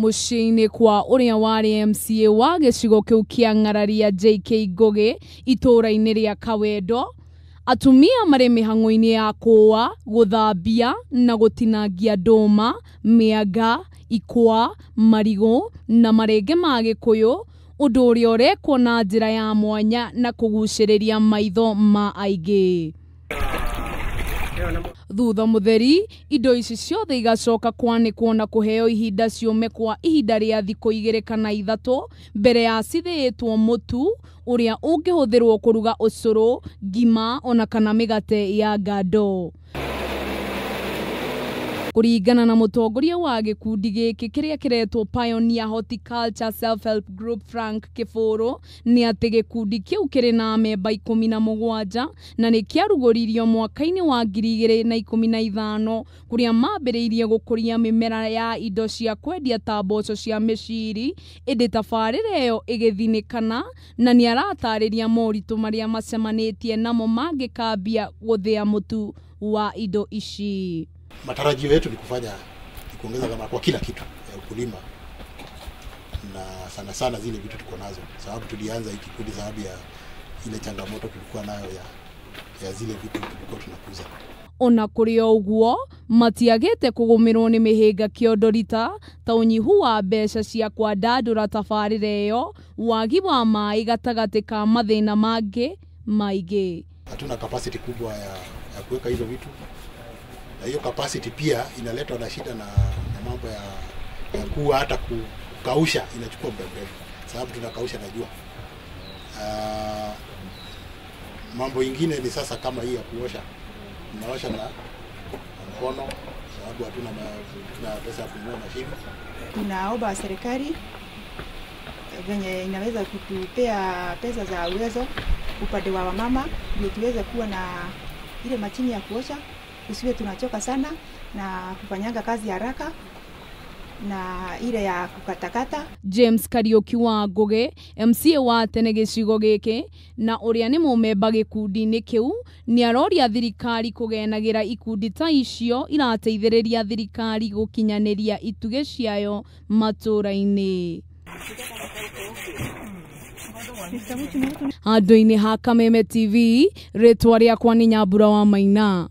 Muciĩ-inĩ kwa ũrĩa warĩ MCA wa gĩcigo kĩu kĩa Ng'araria JK Ngugi itũũra-inĩ rĩa Kawendo, atumia marĩ mĩhang'o-inĩ ya kũũa, gũthambia na gũtinangia ndũma, mĩanga, ikwa, marigũ na marenge ma Gĩkũyũ, ũndũ ũrĩa ũrekwo na njĩra ya mwanya na kũgucĩrĩria maitho ma aingĩ. Thutha mũtheri, indo ici ciothe igacoka kwanĩkwo na kũheo ihinda ciũme kwa ihinda rĩa thikũ 2 kana 3 mbere ya cithĩĩtwo mũtu ũrĩa ũngĩhũthĩrwo kũruga ũcũrũ, ngima ona kana mĩgate ya ngando. Kũringana na mũtongoria wa gĩkundi gĩkĩ kĩrĩa kĩretwo Pioneer Horticulture Self-Help Group Frank Kĩbũrũ, nĩ atĩ gĩkundi kĩu kĩrĩ na memba 17 na nĩ kĩarugũririo mwaka-inĩ wa 2015 kũrĩa mambĩrĩirie gũkũria mĩmera ya indo cia kwendia ta mboco cia mĩciri, ĩndĩ tabarĩra ĩyo ĩgĩthinĩkana na nĩ aratarĩria moritũ marĩa macemanĩtie namo mangĩkambia gũthĩa mũtu wa indo ici. Matarajio yetu ni kuongeza gharama kwa kila kitu ya ukulima na sana zile vitu tuko nazo, sababu tulianza hiki kikundi sababu ya ile changamoto tulikuwa nayo ya zile vitu tulikuwa tunakuza. Ona kũrĩ ũguo matiagĩte kũgũmĩrwo nĩ mĩhĩnga kĩondorita ta ũnyihu wa mbeca cia kwandandũra tabarĩra ĩyo, wagi wa maĩ gatagatĩ ka mathĩna mangĩ maingĩ. Hatuna capacity kubwa ya kuweka hizo vitu, na hiyo capacity pia inaletwa na shida na mambo ya kuwa hata kukausha inachukua muda mrefu, sababu tunakausha na jua. Mambo ingine ni sasa kama hii ya kuosha, tunaosha na mkono sababu hatuna pesa ya kununua mashine. Tunaomba serikali venye inaweza kutupea pesa za uwezo upande wa mama ndio tuweze kuwa na ile mashine ya kuosha, usiwe tunachoka sana na kufanyanga kazi haraka na ile ya kukatakata. James Kariuki wa Ngugi, MCA wa tene gĩcigo gĩkĩ na ũrĩa nĩ mũmemba gĩkundi-inĩ kĩu, nĩ aroria thirikari kũgenagĩra ikundi ta icio irateithĩrĩria thirikari gũkinyanĩria itugĩ ciayo matũũra-inĩ. Handũ-inĩ ha Kameme TV, rĩtwa rĩakwa nĩ Nyambura wa Maina.